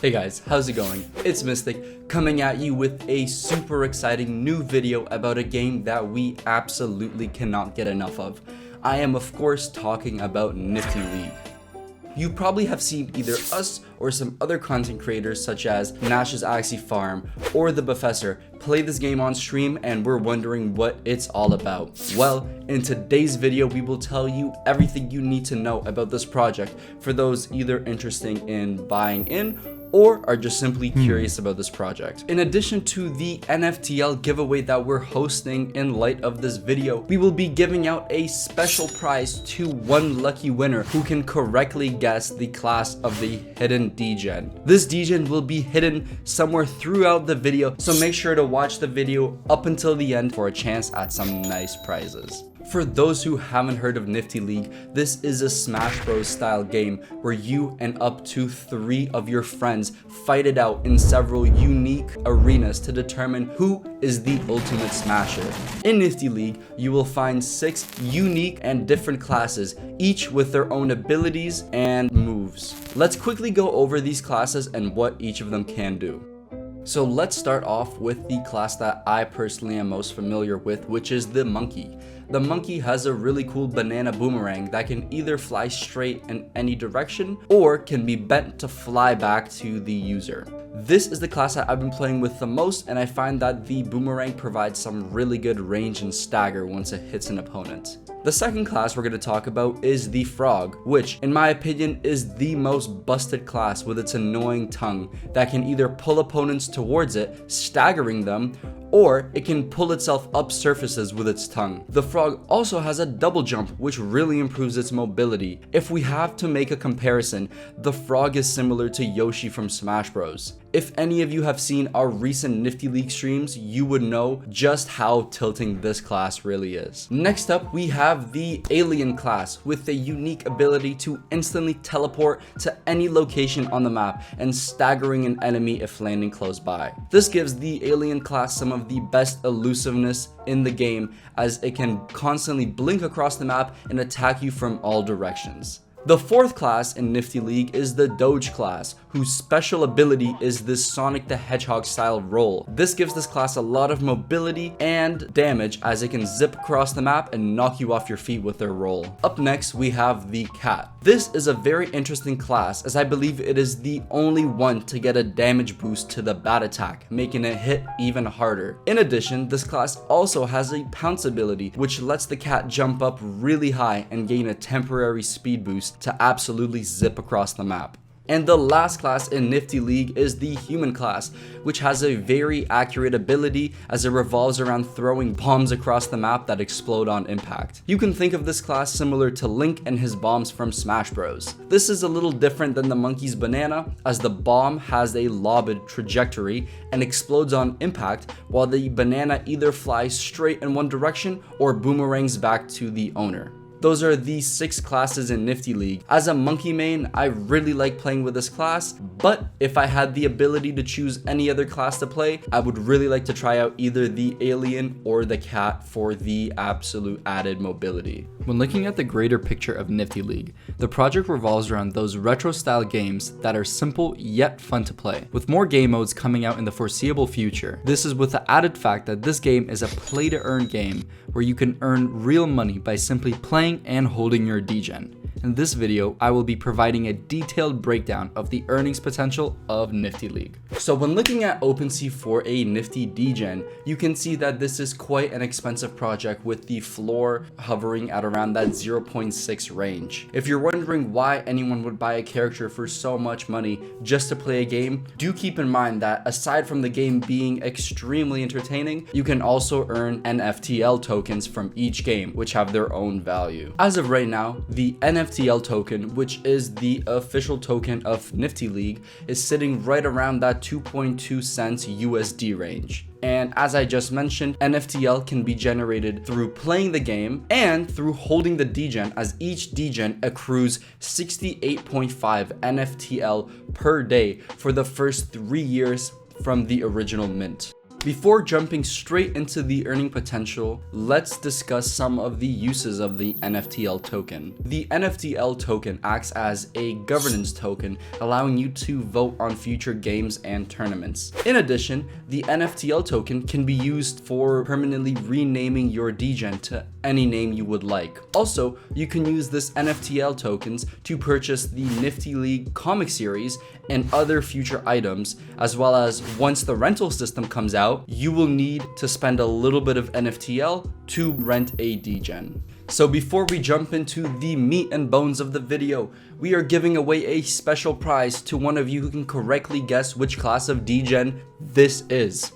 Hey guys, how's it going? It's Mystic coming at you with a super exciting new video about a game that we absolutely cannot get enough of. I am of course talking about Nifty League. You probably have seen either us or some other content creators such as Lunacia's Axie Farm or the Professor play this game on stream and we're wondering what it's all about. Well, in today's video we will tell you everything you need to know about this project for those either interested in buying in or are just simply curious about this project. In addition to the NFTL giveaway that we're hosting in light of this video, we will be giving out a special prize to one lucky winner who can correctly guess the class of the hidden Degen. This Degen will be hidden somewhere throughout the video, so make sure to watch the video up until the end for a chance at some nice prizes. For those who haven't heard of Nifty League, this is a Smash Bros style game where you and up to 3 of your friends fight it out in several unique arenas to determine who is the ultimate smasher. In Nifty League, you will find 6 unique and different classes, each with their own abilities and moves. Let's quickly go over these classes and what each of them can do. So let's start off with the class that I personally am most familiar with, which is the Monkey. The Monkey has a really cool banana boomerang that can either fly straight in any direction or can be bent to fly back to the user. This is the class that I've been playing with the most, and I find that the boomerang provides some really good range and stagger once it hits an opponent. The second class we're going to talk about is the Frog, which in my opinion is the most busted class with its annoying tongue that can either pull opponents towards it, staggering them, or it can pull itself up surfaces with its tongue. The Frog also has a double jump, which really improves its mobility. If we have to make a comparison, the Frog is similar to Yoshi from Smash Bros. If any of you have seen our recent Nifty League streams, you would know just how tilting this class really is. Next up, we have the Alien class with a unique ability to instantly teleport to any location on the map and staggering an enemy if landing close by. This gives the Alien class some of the best elusiveness in the game, as it can constantly blink across the map and attack you from all directions. The fourth class in Nifty League is the Doge class, whose special ability is this Sonic the Hedgehog style roll. This gives this class a lot of mobility and damage, as it can zip across the map and knock you off your feet with their roll. Up next, we have the Cat. This is a very interesting class, as I believe it is the only one to get a damage boost to the bat attack, making it hit even harder. In addition, this class also has a Pounce ability, which lets the Cat jump up really high and gain a temporary speed boost to absolutely zip across the map. And the last class in Nifty League is the Human class, which has a very accurate ability as it revolves around throwing bombs across the map that explode on impact. You can think of this class similar to Link and his bombs from Smash Bros. This is a little different than the Monkey's banana, as the bomb has a lobbed trajectory and explodes on impact, while the banana either flies straight in one direction or boomerangs back to the owner. Those are the 6 classes in Nifty League. As a Monkey main, I really like playing with this class, but if I had the ability to choose any other class to play, I would really like to try out either the Alien or the Cat for the absolute added mobility. When looking at the greater picture of Nifty League, the project revolves around those retro style games that are simple yet fun to play, with more game modes coming out in the foreseeable future. This is with the added fact that this game is a play-to-earn game where you can earn real money by simply playing and holding your Degen. In this video, I will be providing a detailed breakdown of the earnings potential of Nifty League. So when looking at OpenSea for a Nifty Degen, you can see that this is quite an expensive project, with the floor hovering at around that 0.6 range. If you're wondering why anyone would buy a character for so much money just to play a game, do keep in mind that aside from the game being extremely entertaining, you can also earn NFTL tokens from each game, which have their own value. As of right now, the NFTL token, which is the official token of Nifty League, is sitting right around that 2.2 cents USD range. And as I just mentioned, NFTL can be generated through playing the game and through holding the Degen, as each Degen accrues 68.5 NFTL per day for the first 3 years from the original mint. Before jumping straight into the earning potential, let's discuss some of the uses of the NFTL token. The NFTL token acts as a governance token, allowing you to vote on future games and tournaments. In addition, the NFTL token can be used for permanently renaming your Degen to any name you would like. Also, you can use this NFTL tokens to purchase the Nifty League comic series and other future items, as well as once the rental system comes out, you will need to spend a little bit of NFTL to rent a Degen. So before we jump into the meat and bones of the video, we are giving away a special prize to one of you who can correctly guess which class of Degen this is.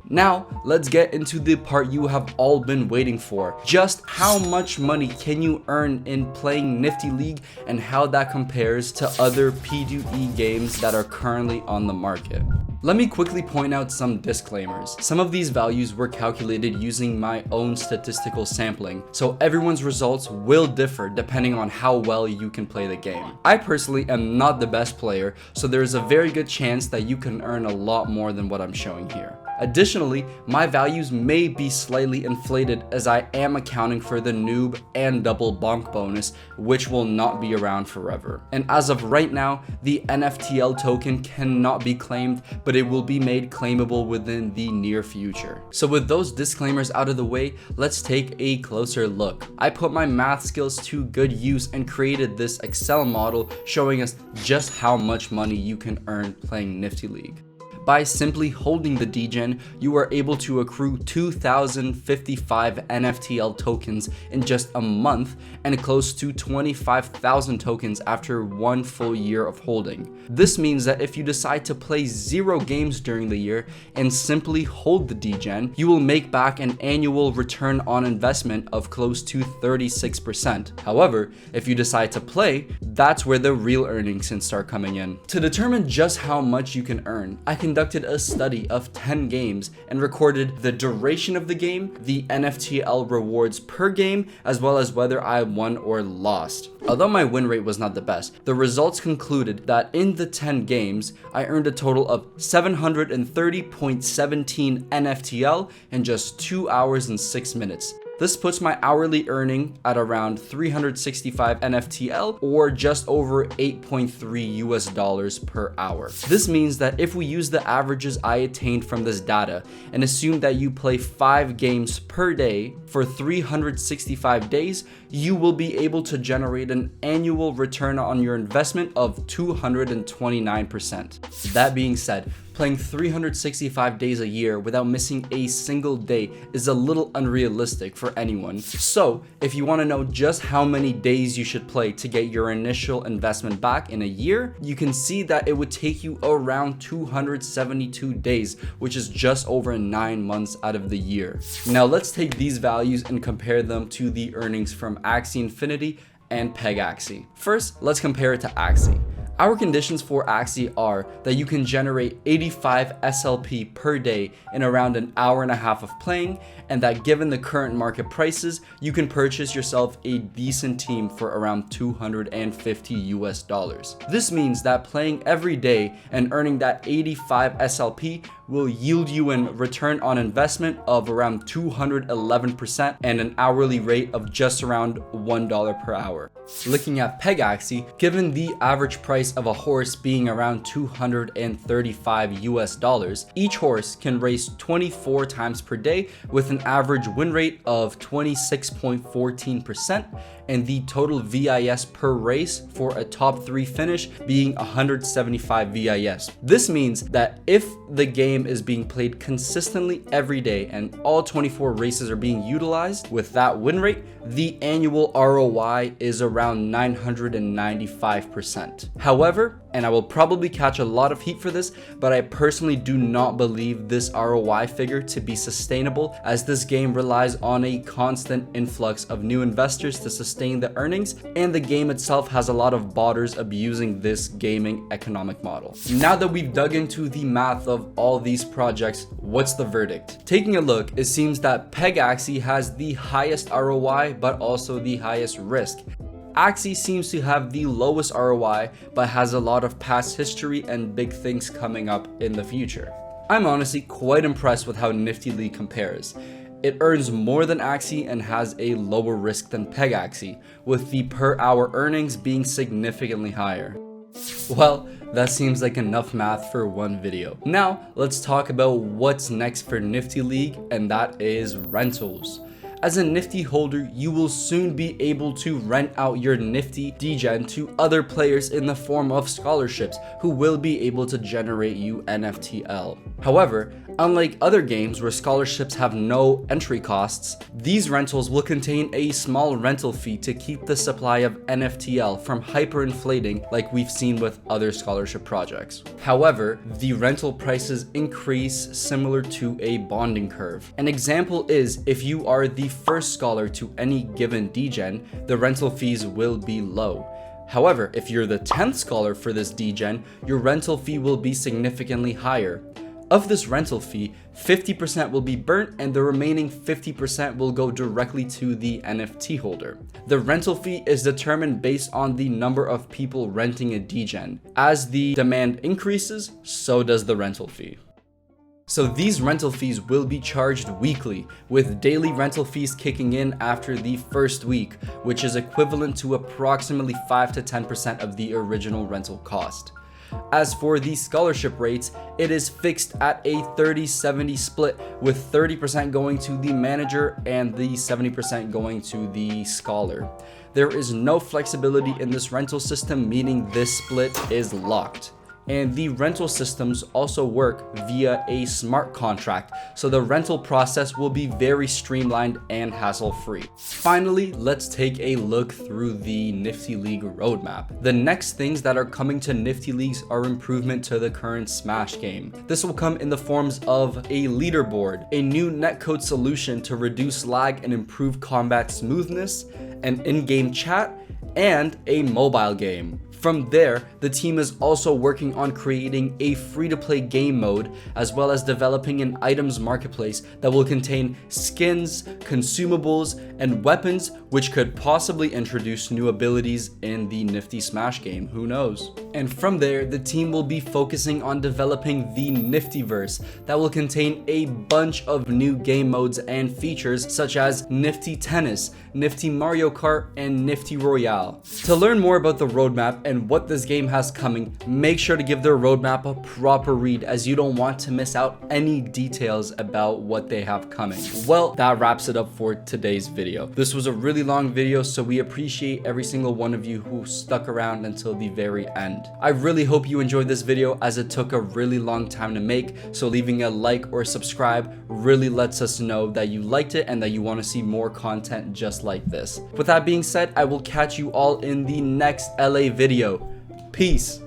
Now, let's get into the part you have all been waiting for. Just how much money can you earn in playing Nifty League and how that compares to other P2E games that are currently on the market. Let me quickly point out some disclaimers. Some of these values were calculated using my own statistical sampling, so everyone's results will differ depending on how well you can play the game. I personally am not the best player, so there's a very good chance that you can earn a lot more than what I'm showing here. Additionally, my values may be slightly inflated as I am accounting for the noob and double bonk bonus, which will not be around forever. And as of right now, the NFTL token cannot be claimed, but it will be made claimable within the near future. So with those disclaimers out of the way, let's take a closer look. I put my math skills to good use and created this Excel model showing us just how much money you can earn playing Nifty League. By simply holding the Degen, you are able to accrue 2,055 NFTL tokens in just a month and close to 25,000 tokens after 1 full year of holding. This means that if you decide to play 0 games during the year and simply hold the Degen, you will make back an annual return on investment of close to 36%. However, if you decide to play, that's where the real earnings can start coming in. To determine just how much you can earn, I conducted a study of 10 games and recorded the duration of the game, the NFTL rewards per game, as well as whether I won or lost. Although my win rate was not the best, the results concluded that in the 10 games, I earned a total of 730.17 NFTL in just 2 hours and 6 minutes. This puts my hourly earning at around 365 NFTL or just over $8.3 per hour. This means that if we use the averages I attained from this data and assume that you play 5 games per day for 365 days, you will be able to generate an annual return on your investment of 229%. That being said, playing 365 days a year without missing a single day is a little unrealistic for anyone. So, if you want to know just how many days you should play to get your initial investment back in a year, you can see that it would take you around 272 days, which is just over 9 months out of the year. Now, let's take these values and compare them to the earnings from Axie Infinity and PegAxie. First, let's compare it to Axie. Our conditions for Axie are that you can generate 85 SLP per day in around an hour and a half of playing, and that given the current market prices, you can purchase yourself a decent team for around $250. This means that playing every day and earning that 85 SLP will yield you a return on investment of around 211% and an hourly rate of just around $1 per hour. Looking at PegAxie, given the average price of a horse being around $235, each horse can race 24 times per day with an average win rate of 26.14% and the total VIS per race for a top 3 finish being 175 VIS. This means that if the game is being played consistently every day and all 24 races are being utilized with that win rate, the annual ROI is around 995%. However, and I will probably catch a lot of heat for this, but I personally do not believe this ROI figure to be sustainable, as this game relies on a constant influx of new investors to sustain the earnings, and the game itself has a lot of botters abusing this gaming economic model. Now that we've dug into the math of all these projects, what's the verdict? Taking a look, it seems that PegAxie has the highest ROI, but also the highest risk. Axie seems to have the lowest ROI, but has a lot of past history and big things coming up in the future. I'm honestly quite impressed with how Nifty League compares. It earns more than Axie and has a lower risk than Peg Axie, with the per hour earnings being significantly higher. Well, that seems like enough math for one video. Now, let's talk about what's next for Nifty League, and that is rentals. As a Nifty holder, you will soon be able to rent out your Nifty Degen to other players in the form of scholarships who will be able to generate you NFTL. However, unlike other games where scholarships have no entry costs, these rentals will contain a small rental fee to keep the supply of NFTL from hyperinflating like we've seen with other scholarship projects. However, the rental prices increase similar to a bonding curve. An example is if you are the first scholar to any given Degen, the rental fees will be low. However, if you're the 10th scholar for this Degen, your rental fee will be significantly higher. Of this rental fee, 50% will be burnt and the remaining 50% will go directly to the NFT holder. The rental fee is determined based on the number of people renting a Degen. As the demand increases, so does the rental fee. So these rental fees will be charged weekly, with daily rental fees kicking in after the first week, which is equivalent to approximately 5 to 10% of the original rental cost. As for the scholarship rates, it is fixed at a 30-70 split, with 30% going to the manager and the 70% going to the scholar. There is no flexibility in this rental system, meaning this split is locked. And the rental systems also work via a smart contract, so the rental process will be very streamlined and hassle-free. Finally, let's take a look through the Nifty League roadmap. The next things that are coming to Nifty Leagues are improvement to the current Smash game. This will come in the forms of a leaderboard, a new netcode solution to reduce lag and improve combat smoothness, an in-game chat, and a mobile game. From there, the team is also working on creating a free-to-play game mode, as well as developing an items marketplace that will contain skins, consumables, and weapons, which could possibly introduce new abilities in the Nifty Smash game, who knows. And from there, the team will be focusing on developing the Niftyverse that will contain a bunch of new game modes and features such as Nifty Tennis, Nifty Mario Kart, and Nifty Royale. To learn more about the roadmap and what this game has coming, make sure to give their roadmap a proper read, as you don't want to miss out any details about what they have coming. Well, that wraps it up for today's video. This was a really long video, so we appreciate every single one of you who stuck around until the very end. I really hope you enjoyed this video, as it took a really long time to make, so leaving a like or subscribe really lets us know that you liked it and that you want to see more content just like this. With that being said, I will catch you all in the next LA video. Peace.